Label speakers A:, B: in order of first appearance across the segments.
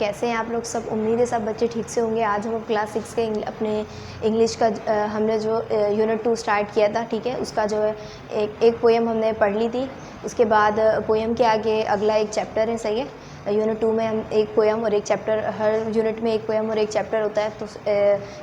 A: कैसे हैं आप लोग सब? उम्मीद है सब बच्चे ठीक से होंगे। आज हम क्लास 6 के अपने इंग्लिश का हमने जो यूनिट 2 स्टार्ट किया था, ठीक है, उसका जो है एक पोएम हमने पढ़ ली थी। उसके बाद पोएम के आगे अगला एक चैप्टर है, सही है। यूनिट 2 में हम एक पोएम और एक चैप्टर, हर यूनिट में एक पोएम और एक चैप्टर होता है, तो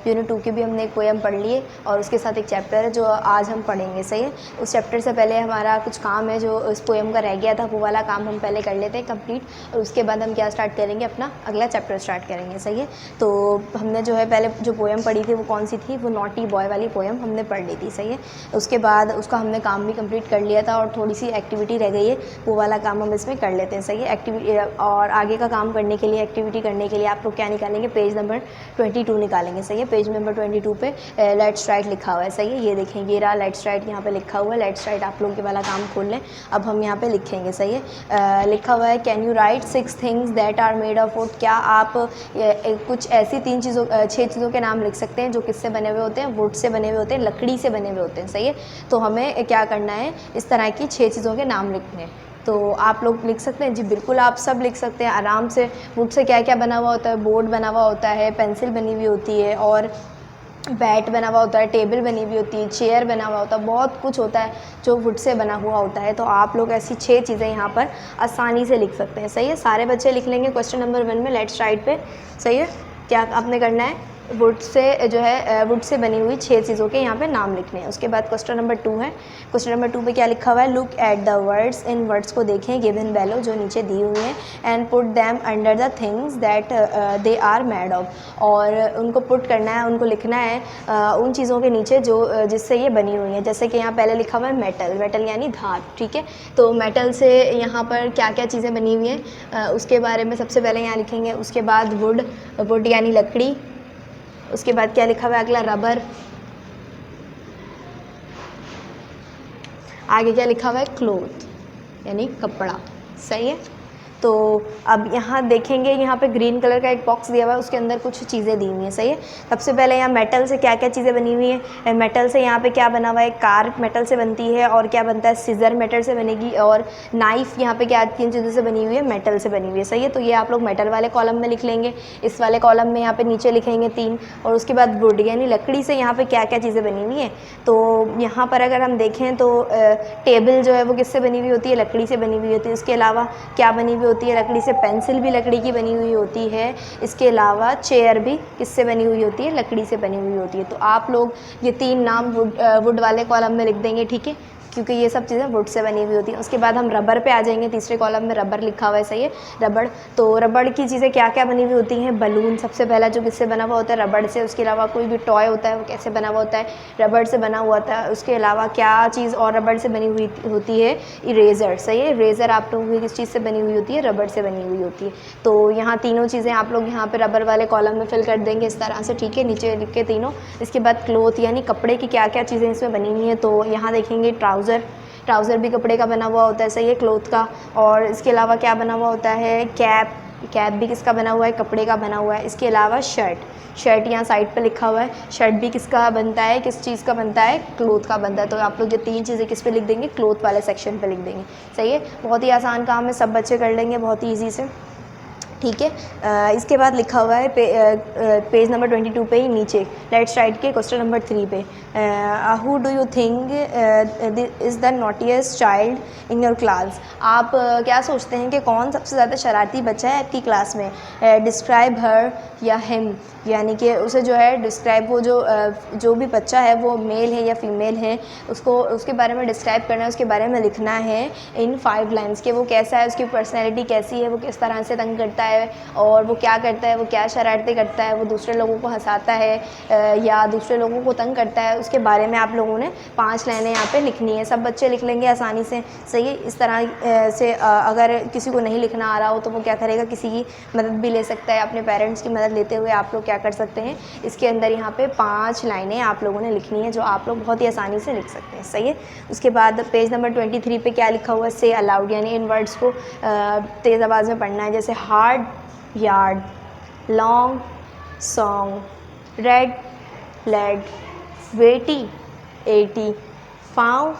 A: यूनिट 2 की भी हमने एक पोएम पढ़ ली है और उसके साथ एक चैप्टर है जो आज हम पढ़ेंगे, सही है। उस चैप्टर से पहले हमारा कुछ काम है जो इस पोएम का रह गया था, वो वाला काम हम पहले कर लेते हैं कंप्लीट, और उसके बाद हम क्या स्टार्ट करेंगे, अपना अगला चैप्टर स्टार्ट करेंगे, सही है। तो हमने जो है पहले जो पोएम पढ़ी थी वो कौन सी थी, वो नॉटी बॉय वाली पोएम हमने पढ़ ली थी, सही है। उसके बाद उसका हमने काम भी कंप्लीट कर लिया था और थोड़ी सी एक्टिविटी रह गई है, वो वाला काम हम इसमें कर लेते हैं, सही है। एक्टिविटी और आगे का काम करने के लिए, एक्टिविटी करने के लिए आप लोग क्या निकालेंगे, पेज नंबर 22 निकालेंगे, सही है। पेज नंबर 22 पे लेट्स राइट लिखा हुआ है, सही है। ये देखें, ये रहा लेट्स राइट, यहाँ पे लिखा हुआ है लेट्स राइट। आप लोग के वाला काम खोल लें। अब हम यहाँ पे लिखेंगे, सही है। लिखा हुआ है can you write 6 things that are made of wood. क्या आप कुछ ऐसी 6 चीज़ों के नाम लिख सकते हैं जो किससे बने हुए होते हैं, वुड से बने हुए होते हैं, लकड़ी से बने हुए होते हैं, सही है। तो हमें क्या करना है, इस तरह की 6 चीज़ों के नाम लिखने हैं। तो आप लोग लिख सकते हैं जी, बिल्कुल आप सब लिख सकते हैं आराम से। वुड से क्या क्या बना हुआ होता है, बोर्ड बना हुआ होता है, पेंसिल बनी हुई होती है, और बैट बना हुआ होता है, टेबल बनी हुई होती है, चेयर बना हुआ होता है, बहुत कुछ होता है जो वुड से बना हुआ होता है। तो आप लोग ऐसी 6 चीज़ें यहाँ पर आसानी से लिख सकते हैं, सही है। सारे बच्चे लिख लेंगे क्वेश्चन नंबर 1 में लेट्स राइट पे, सही है। क्या आपने करना है, वुड से जो है वुड से बनी हुई 6 चीज़ों के यहाँ पे नाम लिखने हैं। उसके बाद क्वेश्चन नंबर 2 है। क्वेश्चन नंबर 2 पे क्या लिखा हुआ है, लुक एट द वर्ड्स, इन वर्ड्स को देखें गिवन बेलो, जो नीचे दी हुई हैं, and put them under the things that they are made of. और उनको पुट करना है, उनको लिखना है उन चीज़ों के नीचे जो जिससे ये बनी हुई हैं। जैसे कि यहाँ पहले लिखा हुआ है मेटल, मेटल यानी धात, ठीक है। तो मेटल से यहाँ पर क्या क्या चीज़ें बनी हुई हैं उसके बारे में सबसे पहले यहाँ लिखेंगे। उसके बाद वुड, वुड यानी लकड़ी। उसके बाद क्या लिखा हुआ है अगला, रबर। आगे क्या लिखा हुआ है, क्लोथ यानी कपड़ा, सही है। तो अब यहाँ देखेंगे, यहाँ पे ग्रीन कलर का एक बॉक्स दिया हुआ है, उसके अंदर कुछ चीज़ें दी हुई हैं, सही है। सबसे पहले यहाँ मेटल से क्या क्या चीज़ें बनी हुई हैं। मेटल से यहाँ पे क्या बना हुआ है, कार मेटल से बनती है, और क्या बनता है, सीजर मेटल से बनेगी, और नाइफ यहाँ पे क्या 3 चीज़ों से बनी हुई है, मेटल से बनी हुई है, सही है। तो ये आप लोग मेटल वाले कॉलम में लिख लेंगे। इस वाले कॉलम में यहाँ पे नीचे लिखेंगे 3। और उसके बाद वुड यानी लकड़ी से यहाँ पे क्या क्या चीज़ें बनी हुई हैं। तो यहाँ पर अगर हम देखें तो टेबल जो है वो किससे बनी हुई होती है, लकड़ी से बनी हुई होती है। उसके अलावा क्या बनी हुई होती है, लकड़ी से, पेंसिल भी लकड़ी की बनी हुई होती है। इसके अलावा चेयर भी किससे बनी हुई होती है, लकड़ी से बनी हुई होती है। तो आप लोग ये 3 नाम वुड वाले कॉलम में लिख देंगे, ठीक है, क्योंकि ये सब चीज़ें वुड से बनी हुई होती हैं। उसके बाद हम रबर पे आ जाएंगे, तीसरे कॉलम में रबर लिखा हुआ है, सही है, रबड़। तो रबड़ की चीज़ें क्या क्या बनी हुई होती हैं, बलून सबसे पहला जो किससे बना हुआ होता है, रबड़ से। उसके अलावा कोई भी टॉय होता है वो कैसे बना हुआ होता है, रबड़ से बना हुआ होता है। उसके अलावा क्या चीज़ और रबड़ से बनी हुई होती है, इरेज़र, सही है। इरेज़र आप लोगों की किस चीज़ से बनी हुई होती है, रबड़ से बनी हुई होती है। तो यहाँ तीनों चीज़ें आप लोग यहाँ पर रबर वाले कॉलम में फिल कर देंगे इस तरह से, ठीक है, नीचे लिख के तीनों। इसके बाद क्लोथ यानी कपड़े की क्या क्या चीज़ें इसमें बनी हुई हैं। तो यहाँ देखेंगे ट्राउज़र, ट्राउज़र भी कपड़े का बना हुआ होता है, सही है, क्लोथ का। और इसके अलावा क्या बना हुआ होता है, कैप, कैप भी किसका बना हुआ है, कपड़े का बना हुआ है। इसके अलावा शर्ट, शर्ट यहाँ साइड पे लिखा हुआ है, शर्ट भी किसका बनता है, किस चीज़ का बनता है, क्लोथ का बनता है। तो आप लोग ये 3 चीज़ें किस पे लिख देंगे, क्लोथ वाले सेक्शन पे लिख देंगे, सही है। बहुत ही आसान काम है, सब बच्चे कर लेंगे बहुत ही ईजी से, ठीक है। इसके बाद लिखा हुआ है पेज नंबर 22 पे ही नीचे लेट्स राइट के क्वेश्चन नंबर 3 पे, who do you think is the naughtiest child in your class. आप क्या सोचते हैं कि कौन सबसे ज़्यादा शरारती बच्चा है आपकी क्लास में। डिस्क्राइब हर या हिम, यानी कि उसे जो है डिस्क्राइब, वो जो भी बच्चा है वो मेल है या फीमेल है, उसको उसके बारे में डिस्क्राइब करना है, उसके बारे में लिखना है इन 5 लाइन्स के। वो कैसा है, उसकी पर्सनैलिटी कैसी है, वो किस तरह से तंग करता है, और वो क्या करता है, वो क्या शरारतें करता है, वो दूसरे लोगों को हंसाता है या दूसरे लोगों को तंग करता है, उसके बारे में आप लोगों ने 5 लाइनें यहाँ पे लिखनी है। सब बच्चे लिख लेंगे आसानी से, सही है। इस तरह से अगर किसी को नहीं लिखना आ रहा हो तो वो क्या करेगा, किसी की मदद भी ले सकता है। अपने पेरेंट्स की मदद लेते हुए आप लोग क्या कर सकते हैं, इसके अंदर यहाँ पे 5 लाइनें आप लोगों ने लिखनी है जो आप लोग बहुत ही आसानी से लिख सकते हैं, सही है। उसके बाद पेज नंबर 23 पे क्या लिखा हुआ है, से अलाउड, यानी इन वर्ड्स को तेज़ आवाज़ में पढ़ना है। जैसे hard, yard, long, song, red, lead, वेटी, 80, फाउ,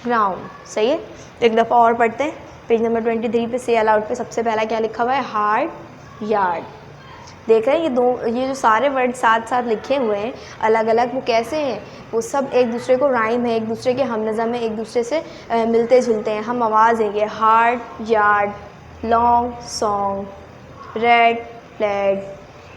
A: ग्राउंड, सही है। एक दफ़ा और पढ़ते हैं, पेज नंबर 23 पे से अलाउड पे सबसे पहला क्या लिखा हुआ है, हार्ड, यार्ड, देख रहे हैं ये जो सारे वर्ड साथ साथ लिखे हुए हैं अलग अलग, वो कैसे हैं, वो सब एक दूसरे को राइम है, एक दूसरे के हमनज़म है, एक दूसरे से मिलते जुलते हैं। हम आवाज़ देंगे hard, yard, long, song, red, played,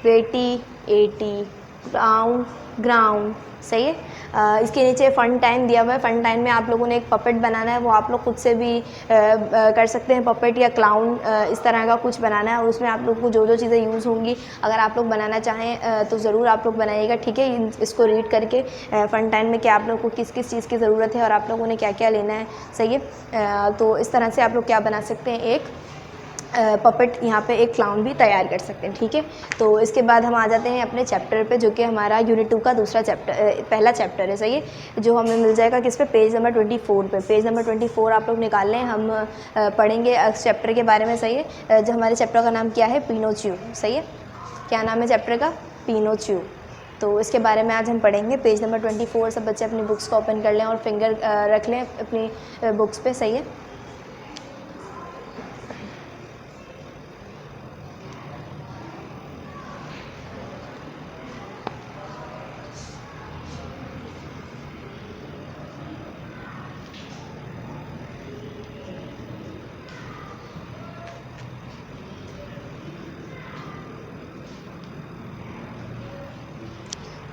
A: बेटी, एटी, ग्राउंड, ग्राउंड। सही है। इसके नीचे फ़न टाइम दिया हुआ है। फ़न टाइम में आप लोगों ने एक पपेट बनाना है, वो आप लोग खुद से भी कर सकते हैं। पपेट या क्लाउन इस तरह का कुछ बनाना है, और उसमें आप लोग को जो जो चीज़ें यूज़ होंगी अगर आप लोग बनाना चाहें तो ज़रूर आप लोग बनाइएगा, ठीक है। इसको रीड करके फ़न टाइम में क्या आप लोग को किस किस चीज़ की ज़रूरत है और आप लोगों ने क्या क्या लेना है। सही है। तो इस तरह से आप लोग क्या बना सकते हैं, एक पपेट, यहाँ पे एक क्लाउन भी तैयार कर सकते हैं, ठीक है। तो इसके बाद हम आ जाते हैं अपने चैप्टर पे, जो कि हमारा यूनिट 2 का दूसरा चैप्टर, पहला चैप्टर है। सही है, जो हमें मिल जाएगा किस पे, पेज नंबर 24 पे। पेज नंबर 24 आप लोग निकाल लें, हम पढ़ेंगे चैप्टर के बारे में। सही है, जो हमारे चैप्टर का नाम क्या है, पिनोचियो। सही है, क्या नाम है चैप्टर का, पिनोचियो। तो इसके बारे में आज हम पढ़ेंगे। पेज नंबर 24, सब बच्चे अपनी बुक्स को ओपन कर लें और फिंगर रख लें अपनी बुक्स पे। सही है,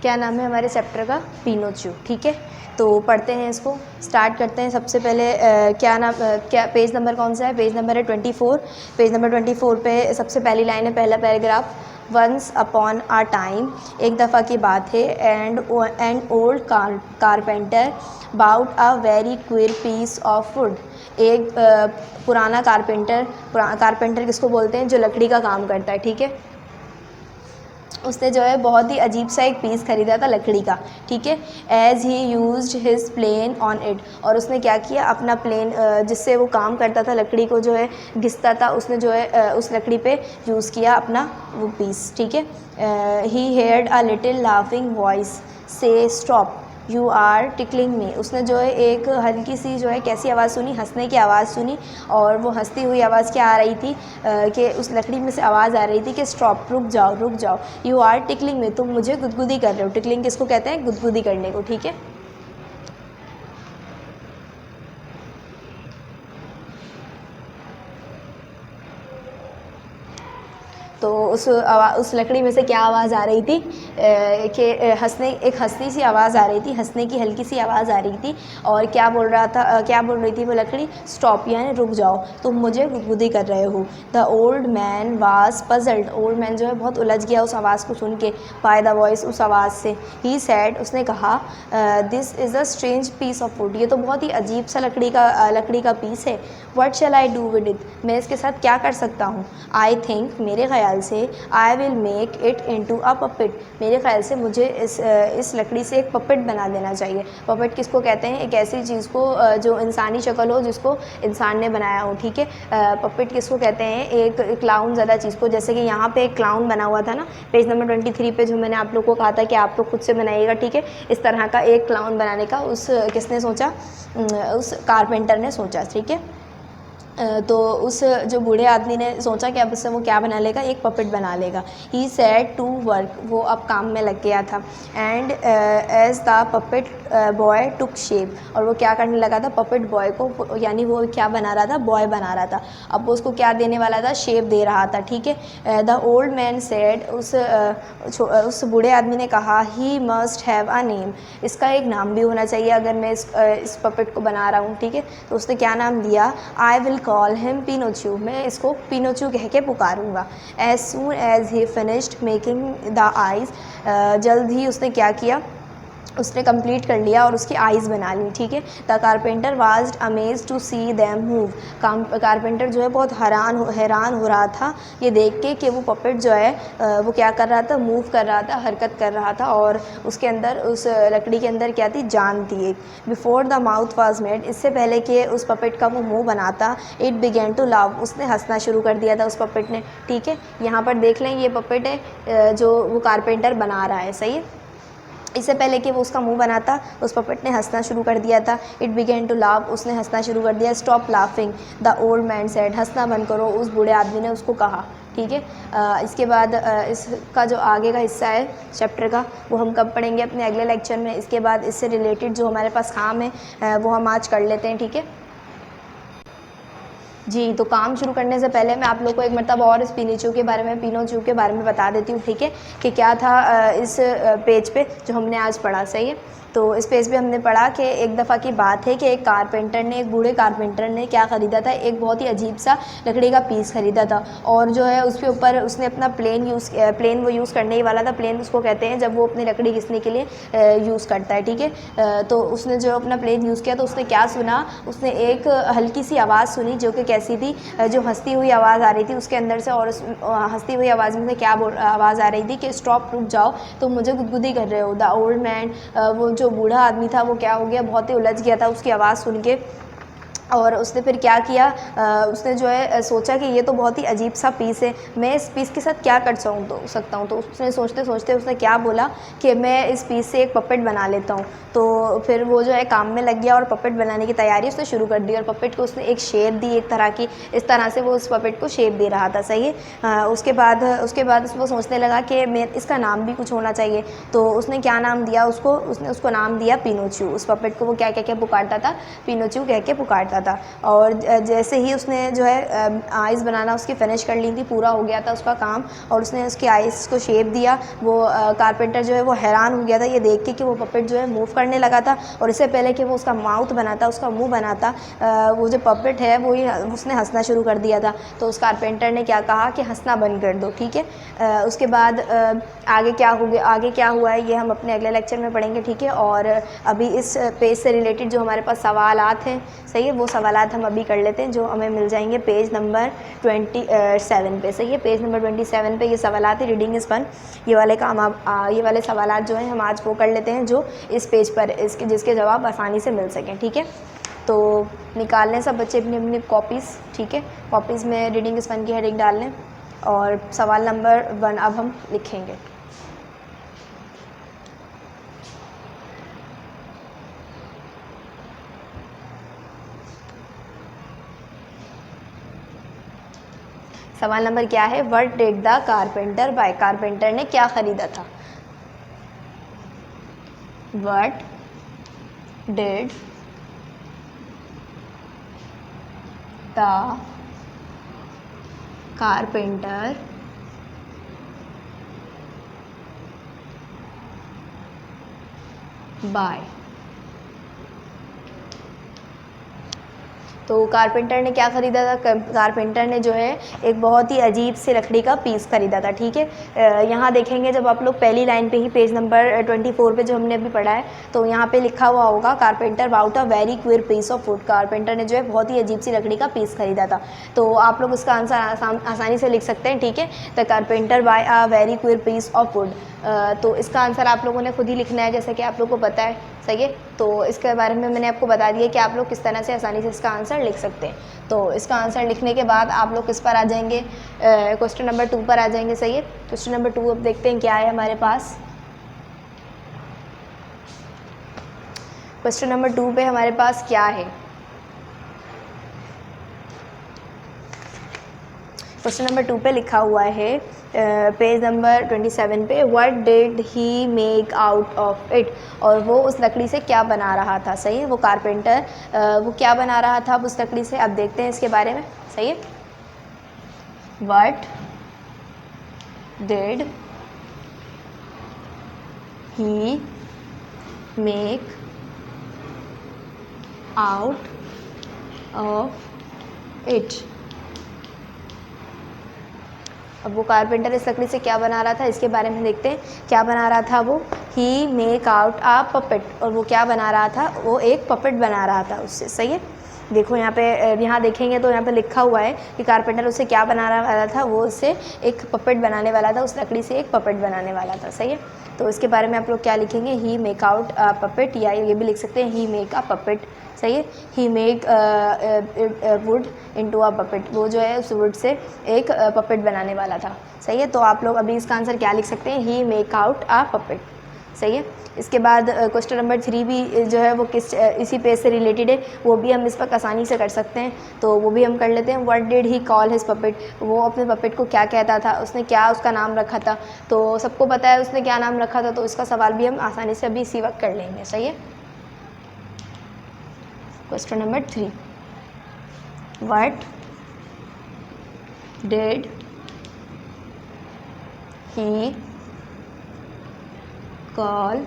A: क्या नाम है हमारे चैप्टर का, पिनोचियो। ठीक है, तो पढ़ते हैं इसको, स्टार्ट करते हैं। सबसे पहले क्या पेज नंबर कौन सा है, पेज नंबर है 24। पेज नंबर 24 पे सबसे पहली लाइन है, पहला paragraph. Once upon a time, एक दफ़ा की बात है, an old carpenter bought a very queer piece of wood. एक पुराना कारपेंटर किसको बोलते हैं, जो लकड़ी का काम करता है। ठीक है, उसने जो है बहुत ही अजीब सा एक पीस ख़रीदा था लकड़ी का। ठीक है, as he used his plane on it, और उसने क्या किया, अपना प्लेन जिससे वो काम करता था, लकड़ी को जो है घिसता था, उसने जो है उस लकड़ी पे यूज़ किया अपना वो पीस। ठीक है, he heard a little laughing voice से stop you are tickling me. उसने जो है एक हल्की सी जो है कैसी आवाज़ सुनी, हंसने की आवाज़ सुनी, और वो हंसती हुई आवाज़ क्या आ रही थी कि उस लकड़ी में से आवाज़ आ रही थी कि स्टॉप, रुक जाओ रुक जाओ, यू आर टिकलिंग मी, तुम मुझे गुदगुदी कर रहे हो। टिकलिंग किसको कहते हैं, गुदगुदी करने को। ठीक है, तो उस लकड़ी में से क्या आवाज़ आ रही थी कि एक हंसनी सी आवाज़ आ रही थी, हंसने की हल्की सी आवाज़ आ रही थी, और क्या बोल रही थी वो लकड़ी, स्टॉप यानी रुक जाओ, तुम मुझे गुदगुदी कर रहे हो। The old man was puzzled, old man जो है बहुत उलझ गया उस आवाज़ को सुन के, बाय द वॉइस, उस आवाज़ से। ही सैड, उसने कहा, this is a strange piece of wood, ये तो बहुत ही अजीब सा लकड़ी का पीस है। What shell I do with it, मैं इसके साथ क्या कर सकता हूँ। आई थिंक, मेरे ख्याल से, I will make it into a puppet, मेरे ख्याल से मुझे इस लकड़ी से एक पपेट बना देना चाहिए। पपेट किसको कहते हैं, एक ऐसी चीज़ को जो इंसानी शक्ल हो, जिसको इंसान ने बनाया हो। ठीक है, पपेट किसको कहते हैं, एक क्लाउन ज़्यादा चीज़ को, जैसे कि यहाँ पे एक क्लाउन बना हुआ था ना पेज नंबर 23 पे, जो मैंने आप लोग को कहा था कि आप लोग खुद से बनाइएगा। ठीक है, इस तरह का एक क्लाउन बनाने का किसने सोचा, उस कारपेंटर ने सोचा। ठीक है, तो उस जो बूढ़े आदमी ने सोचा कि अब इससे वो क्या बना लेगा, एक पपेट बना लेगा। ही सेड टू वर्क, वो अब काम में लग गया था। And as the puppet boy took shape, और वो क्या करने लगा था, पपेट बॉय को, यानी वो क्या बना रहा था, बॉय बना रहा था। अब वो उसको क्या देने वाला था, शेप दे रहा था। ठीक है, द ओल्ड मैन सेड, उस बूढ़े आदमी ने कहा, he must have a name, इसका एक नाम भी होना चाहिए अगर मैं इस पपेट को बना रहा हूँ। ठीक है, तो उसने क्या नाम दिया, I will call him Pinocchio, मैं इसको पिनोचियो कह के पुकारूंगा। As soon as he finished making the eyes, जल्द ही उसने क्या किया, उसने कंप्लीट कर लिया और उसकी आइज़ बना ली। ठीक है, the carpenter was amaze to see them move, carpenter जो है बहुत हैरान हो रहा था ये देख के कि वो पपेट जो है वो क्या कर रहा था, मूव कर रहा था, हरकत कर रहा था, और उसके अंदर, उस लकड़ी के अंदर क्या थी, जान थी एक। Before the mouth was made, इससे पहले कि उस पपेट का वो मुँह बनाता, इट बिगेन टू लव, उसने हंसना शुरू कर दिया था उस पपेट ने। ठीक है, यहाँ पर देख लें, ये पपेट है जो वो कारपेंटर बना रहा है। सही है, इससे पहले कि वो उसका मुंह बनाता, उस पपेट ने हंसना शुरू कर दिया था। इट बिगेन टू लाफ, उसने हंसना शुरू कर दिया। Stop laughing the old man said, हंसना बंद करो, उस बूढ़े आदमी ने उसको कहा। ठीक है, इसके बाद इसका जो आगे का हिस्सा है चैप्टर का वो हम कब पढ़ेंगे अपने अगले लेक्चर में। इसके बाद इससे रिलेटेड जो हमारे पास काम है वो हम आज कर लेते हैं। ठीक है जी, तो काम शुरू करने से पहले मैं आप लोग को एक मरतबा और इस पिनोचियो के बारे में बता देती हूँ। ठीक है, कि क्या था इस पेज पे जो हमने आज पढ़ा। सही है, तो इस पेज पे हमने पढ़ा कि एक दफ़ा की बात है कि एक बूढ़े कारपेंटर ने क्या ख़रीदा था, एक बहुत ही अजीब सा लकड़ी का पीस ख़रीदा था। और जो है उसके ऊपर उसने अपना प्लेन वो यूज़ करने ही वाला था। प्लेन उसको कहते हैं जब वो अपनी लकड़ी घिसने के लिए यूज़ करता है। ठीक है, तो उसने जो अपना प्लेन यूज़ किया तो उसने क्या सुना, उसने एक हल्की सी आवाज़ सुनी जो कि कैसी थी, जो हंसती हुई आवाज़ आ रही थी उसके अंदर से। और उस हंसती हुई आवाज़ में से क्या आवाज़ आ रही थी कि स्टॉप, रुक जाओ, तुम मुझे गुदगुदी कर रहे हो। द ओल्ड मैन, वो जो बूढ़ा आदमी था वो क्या हो गया, बहुत ही उलझ गया था उसकी आवाज़ सुन के। और उसने फिर क्या किया, उसने जो है सोचा कि ये तो बहुत ही अजीब सा पीस है, मैं इस पीस के साथ क्या कर सकता हूँ। तो उसने सोचते सोचते उसने क्या बोला कि मैं इस पीस से एक पपेट बना लेता हूँ। तो फिर वो जो है काम में लग गया और पपेट बनाने की तैयारी उसने शुरू कर दी। और पपेट को उसने एक शेप दी एक तरह की, इस तरह से वो उस पपेट को शेप दे रहा था। सही है, उसके बाद वो सोचने लगा कि मैं इसका नाम भी कुछ होना चाहिए। तो उसने क्या नाम दिया उसने उसको नाम दिया पिनोचियो। उस पपेट को वो क्या कह के पुकारता था, पिनोचियो कह के पुकारता था। और जैसे ही उसने जो है आइज़ बनाना उसकी फिनिश कर ली थी, पूरा हो गया था उसका काम, और उसने उसकी आइज़ को शेप दिया, वो कारपेंटर जो है वो हैरान हो गया था ये देख के कि वो पपेट जो है मूव करने लगा था। और इससे पहले कि वो उसका माउथ बनाता, उसका मुंह बनाता, वो जो पपेट है वो ही उसने हंसना शुरू कर दिया था। तो उस कारपेंटर ने क्या कहा कि हंसना बंद कर दो। ठीक है, उसके बाद आगे क्या हुआ है ये हम अपने अगले लेक्चर में पढ़ेंगे। ठीक है, और अभी इस पेज से रिलेटेड जो हमारे पास सवालात हैं, सही है, वो सवालात हम अभी कर लेते हैं जो हमें मिल जाएंगे पेज नंबर 27 पे। सही है, पेज नंबर 27 पे ये सवालात है, रीडिंग इज़ फन। ये वाले सवालात जो हैं हम आज वो कर लेते हैं जो इस पेज पर जिसके जवाब आसानी से मिल सकें। ठीक है, तो निकाल लें सब बच्चे अपनी अपनी कॉपीज़। ठीक है, कॉपीज़ में रीडिंग इज़ फन की हेडिंग डाल लें और सवाल नंबर 1 अब हम लिखेंगे। सवाल नंबर क्या है, what did the carpenter buy, carpenter ने क्या खरीदा था। What did the carpenter buy. तो कारपेंटर ने क्या ख़रीदा था, कारपेंटर ने जो है एक बहुत ही अजीब से लकड़ी का पीस ख़रीदा था। ठीक है, यहाँ देखेंगे जब आप लोग पहली लाइन पे ही पेज नंबर 24 पे जो हमने अभी पढ़ा है तो यहाँ पे लिखा हुआ होगा carpenter bought a very queer piece of wood, carpenter ने जो है बहुत ही अजीब सी लकड़ी का पीस ख़रीदा था। तो आप लोग इसका आंसर आसानी से लिख सकते हैं। ठीक है, the carpenter buy a very queer piece of wood. तो इसका आंसर आप लोगों ने खुद ही लिखना है जैसा कि आप लोग को पता है। सही है, तो इसके बारे में मैंने आपको बता दिया कि आप लोग किस तरह से आसानी से इसका आंसर लिख सकते हैं। तो इसका आंसर लिखने के बाद आप लोग किस पर आ जाएंगे, क्वेश्चन नंबर 2 पर आ जाएंगे। सही है, क्वेश्चन नंबर 2 अब देखते हैं क्या है हमारे पास। क्वेश्चन नंबर 2 पे हमारे पास क्या है, क्वेश्चन नंबर 2 पे लिखा हुआ है पेज नंबर 27 पे, what did he make out of it, और वो उस लकड़ी से क्या बना रहा था। सही है, वो कारपेंटर वो क्या बना रहा था उस लकड़ी से, अब देखते हैं इसके बारे में। सही है, what did he make out of it. अब वो कारपेंटर इस लकड़ी से क्या बना रहा था इसके बारे में देखते हैं। क्या बना रहा था वो, ही मेक आउट आ पपेट, और वो क्या बना रहा था, वो एक पपेट बना रहा था उससे। सही है, देखो यहाँ पे, यहाँ देखेंगे तो यहाँ पे लिखा हुआ है कि कारपेंटर उससे क्या बनाने वाला था, वो उससे एक पपेट बनाने वाला था, उस लकड़ी से एक पपेट बनाने वाला था। सही है, तो इसके बारे में आप लोग क्या लिखेंगे, ही मेक आउट अ पपेट, या ये भी लिख सकते हैं ही मेक अ पपेट। सही है, he make wood into a puppet, वो जो है उस वुड से एक पपेट बनाने वाला था। सही है, तो आप लोग अभी इसका आंसर क्या लिख सकते हैं, ही मेक आउट अ पपेट। सही है। इसके बाद क्वेश्चन नंबर 3 भी जो है वो किस इसी पेज से रिलेटेड है, वो भी हम इस वक्त आसानी से कर सकते हैं, तो वो भी हम कर लेते हैं। What did he call his puppet, वो अपने पपेट को क्या कहता था, उसने क्या उसका नाम रखा था, तो सबको पता है उसने क्या नाम रखा था, तो इसका सवाल भी हम आसानी से अभी इसी वक्त कर लेंगे। सही है। Question number 3, what did he call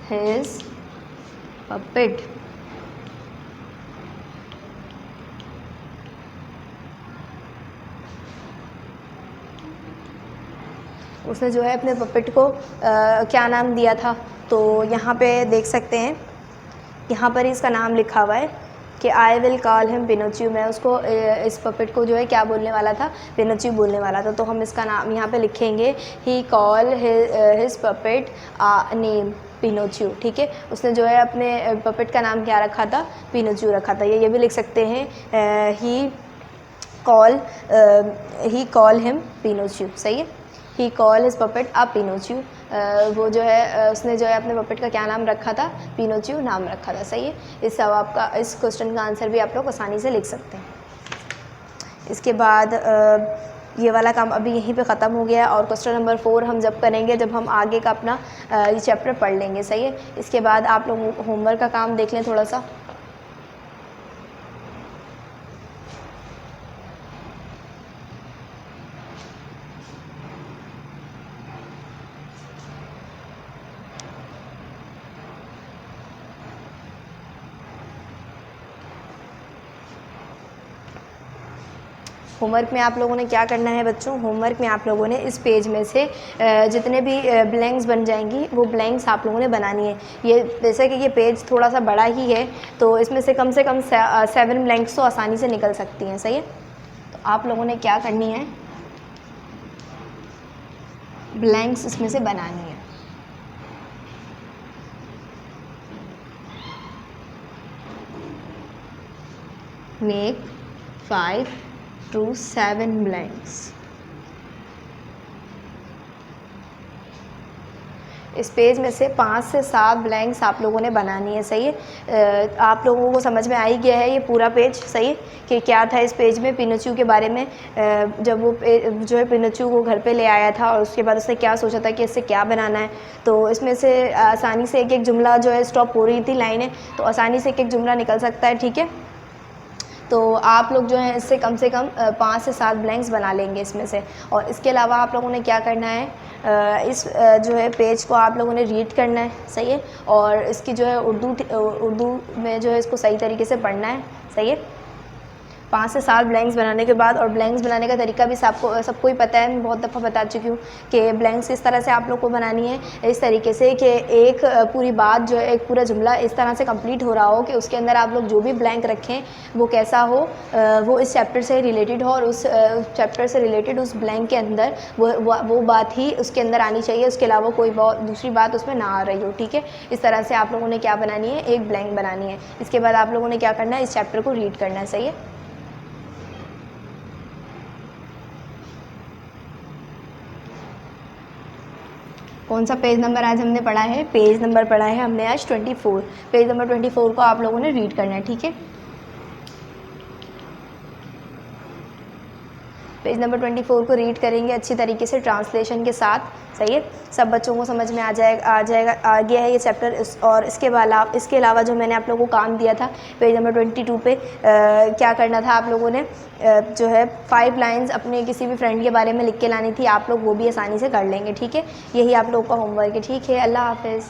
A: his puppet, उसने जो है अपने पपेट को क्या नाम दिया था, तो यहाँ पे देख सकते हैं, यहाँ पर इसका नाम लिखा हुआ है कि आई विल कॉल हिम पिनोचियो, मैं उसको इस पपेट को जो है क्या बोलने वाला था, पिनोचियो बोलने वाला था, तो हम इसका नाम यहाँ पे लिखेंगे he call his puppet name Pinocchio. ठीक है, उसने जो है अपने पपेट का नाम क्या रखा था, पिनोचियो रखा था। ये भी लिख सकते हैं ही कॉल हिम पिनोचियो। सही है, ही कॉल हिज पपेट आ पिनोचियो, वो जो है उसने जो है अपने पपेट का क्या नाम रखा था, पिनोचियो नाम रखा था। सही है, इस सवाल का, इस क्वेश्चन का आंसर भी आप लोग आसानी से लिख सकते हैं। इसके बाद ये वाला काम अभी यहीं पे ख़त्म हो गया, और क्वेश्चन नंबर 4 हम जब करेंगे जब हम आगे का अपना ये चैप्टर पढ़ लेंगे। सही है, इसके बाद आप लोग होमवर्क का काम देख लें थोड़ा सा। होमवर्क में आप लोगों ने क्या करना है बच्चों, होमवर्क में आप लोगों ने इस पेज में से जितने भी ब्लैंक्स बन जाएंगी वो ब्लैंक्स आप लोगों ने बनानी है। ये जैसे कि ये पेज थोड़ा सा बड़ा ही है, तो इसमें से कम 7 ब्लैंक्स तो आसानी से निकल सकती हैं। सही है, तो आप लोगों ने क्या करनी है, ब्लैंक्स इसमें से बनानी है। Make 5 to 7 blanks। इस पेज में से 5 से 7 ब्लैंक्स आप लोगों ने बनानी है। सही है, आप लोगों को समझ में आ ही गया है ये पूरा पेज। सही है, कि क्या था इस पेज में, पिनोचियो के बारे में, जब वो जो है पिनोचियो को घर पे ले आया था और उसके बाद उसने क्या सोचा था कि इससे क्या बनाना है, तो इसमें से आसानी से एक एक जुमला जो है स्टॉप हो रही थी लाइनें, तो आसानी से एक एक जुमला निकल सकता है। ठीक है, तो आप लोग जो है इससे कम 5 से 7 ब्लैंक्स बना लेंगे इसमें से। और इसके अलावा आप लोगों ने क्या करना है, इस जो है पेज को आप लोगों ने रीड करना है। सही है, और इसकी जो है उर्दू में जो है इसको सही तरीके से पढ़ना है। सही है, 5 से 7 ब्लैंक्स बनाने के बाद, और ब्लैंक्स बनाने का तरीका भी सबको ही पता है, मैं बहुत दफ़ा बता चुकी हूँ कि ब्लैंक्स इस तरह से आप लोग को बनानी है, इस तरीके से कि एक पूरी बात जो है, एक पूरा जुमला इस तरह से कंप्लीट हो रहा हो कि उसके अंदर आप लोग जो भी ब्लैंक रखें वो कैसा हो, वो इस चैप्टर से रिलेटेड हो, और उस चैप्टर से रिलेटेड उस ब्लैंक के अंदर वो बात ही उसके अंदर आनी चाहिए, उसके अलावा कोई दूसरी बात उसमें ना आ रही हो। ठीक है, इस तरह से आप लोगों ने क्या बनानी है, एक ब्लैंक बनानी है। इसके बाद आप लोगों ने क्या करना है, इस चैप्टर को रीड करना है। सही है, कौन सा पेज नंबर आज हमने पढ़ा है, पेज नंबर पढ़ा है हमने आज 24। पेज नंबर 24 को आप लोगों ने रीड करना है। ठीक है, पेज नंबर 24 को रीड करेंगे अच्छी तरीके से ट्रांसलेशन के साथ। सही है, सब बच्चों को समझ में आ गया है ये चैप्टर। और इसके अलावा जो मैंने आप लोगों को काम दिया था पेज नंबर 22 पे, क्या करना था आप लोगों ने, जो है 5 लाइंस अपने किसी भी फ्रेंड के बारे में लिख के लानी थी। आप लोग वो भी आसानी से कर लेंगे। ठीक है, यही आप लोगों का होमवर्क है। ठीक है, अल्लाह हाफिज़।